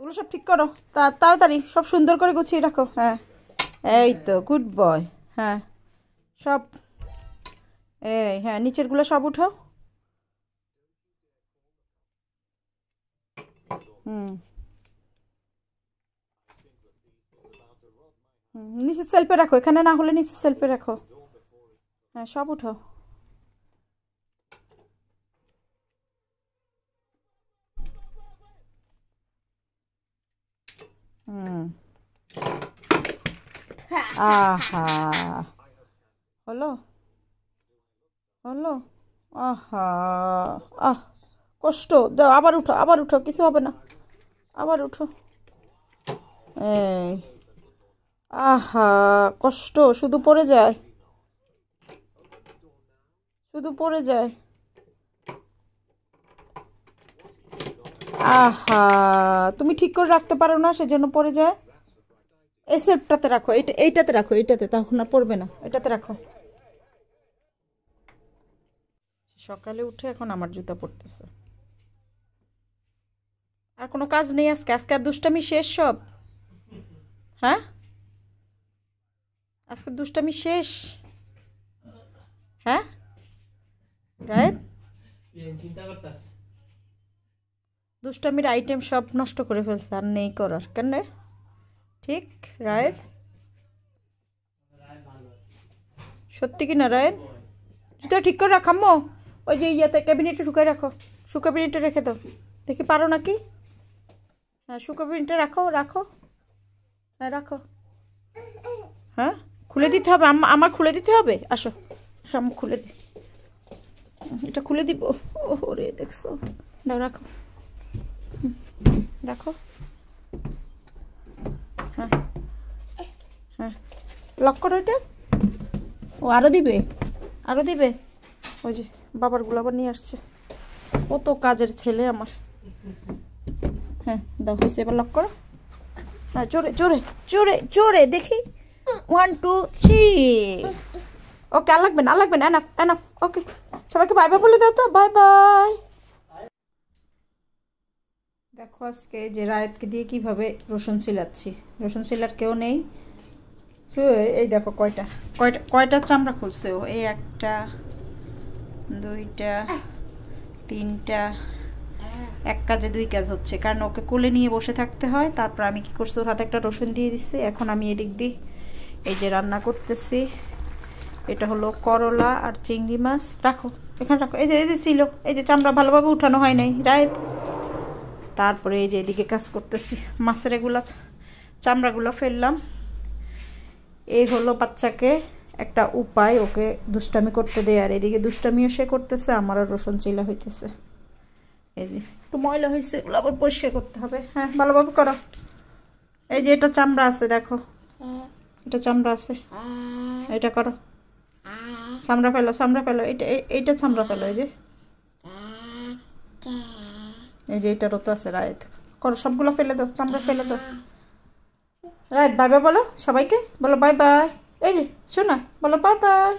ওগুলো সব ঠিক করো, তাড়াতাড়ি সব সুন্দর করে গুছিয়ে রাখো। হ্যাঁ এই তো গুড বয়। হ্যাঁ সব হ্যাঁ নিচেরগুলো সব উঠাও। হুম নিচের সেলফে রাখো, এখানে না হলে নিচের সেলফে রাখো। হ্যাঁ সব উঠাও। হুম আহা হলো হলো। আহা আহ কষ্ট দাও, আবার উঠো, আবার উঠো, কিছু হবে না, আবার উঠো। এই আহা কষ্ট, শুধু পড়ে যায়, শুধু পড়ে যায়। আহা তুমি ঠিক করে রাখতে পারো না, সেজন্য পড়ে যায়। এই সেলফটাতে রাখো, এইটাতে রাখো, এইটাতে, তখন আর পড়বে না, এটাতে রাখো। সকালে উঠে এখন আমার জুতা পড়তেছে। আর কোনো কাজ নেই আজকে, আজকে আর দুষ্টামি শেষ সব। হ্যাঁ আজকে দুষ্টামি শেষ। হ্যাঁ রাইট, দুষ্টামির আইটেম সব নষ্ট করে ফেলছে, আর নেই করার কেন রে? ঠিক রাইট, সত্যি কিনা রাইট? জুতো ঠিক করে রাখাম্মো, ওই যে ইয়াতে ক্যাবিনেটে ঢুকাই রাখো, শু ক্যাবিনেটে রেখে দাও, দেখি পারো নাকি। হ্যাঁ শু ক্যাবিনেটে রাখো, রাখো, হ্যাঁ রাখো। হ্যাঁ খুলে দিতে হবে, আমার খুলে দিতে হবে, আসো আসো আমি খুলে দিই, এটা খুলে দিব। ও রে দেখছো, দাও রাখো, রাখো। হ্যাঁ হ্যাঁ লক করো এটা। ও আরও দিবে, আরও দিবে, ওই যে বাবারগুলো আবার নিয়ে আসছে, কত কাজের ছেলে আমার। হ্যাঁ দাও হয়েছে, এবার লক করো। হ্যাঁ জোরে জোরে জোরে জোরে দেখি, 1 2 3। ওকে আর লাগবে না, আর লাগবে না, এনাফ এনাফ। ওকে সবাইকে বাই বাই বলে দাও তো, বাই বাই। দেখো আজকে যে রায়েতকে দিয়ে কিভাবে রসুন ছিলাচ্ছি, রসুন ছিলার কেউ নেই। এই দেখো কয়টা কয়টা কয়টা চামড়া খুলছে ও, এই একটা দুইটা তিনটা, এক কাজে দুই কাজ হচ্ছে, কারণ ওকে কোলে নিয়ে বসে থাকতে হয়। তারপর আমি কি করছি, ওর হাতে একটা রসুন দিয়ে দিচ্ছি। এখন আমি এদিক দিয়ে এই যে রান্না করতেছি, এটা হলো করলা আর চিংড়ি মাছ। রাখো এখানে রাখো, এই যে ছিল, এই যে চামড়া ভালোভাবে উঠানো হয় নাই রাইত। তারপরে এই যে এদিকে কাজ করতেছি, মাছের এগুলা চামড়াগুলো ফেললাম। এই হলো বাচ্চাকে একটা উপায়, ওকে দুষ্টামি করতে দেয়, আর এদিকে দুষ্টামিও সে করতেছে, আমারও রসুন চিলা হইতেছে। এই যে একটু ময়লা হয়েছে, এগুলো আবার পরিষ্কার করতে হবে। হ্যাঁ ভালোভাবে করো। এই যে এটা চামড়া আছে, দেখো এটা চামড়া আছে, এটা করো, চামড়া ফেলো, চামড়া ফেলো, এইটা চামড়া ফেলো। এই যে এটারও তো আছে, রায়ত করো, সবগুলো ফেলে দাও, চামড়া ফেলে দাও। রায়ত বাই বাই বলো সবাইকে, বলো বাই বাই। এই যে শোনা বলো বাই বাই।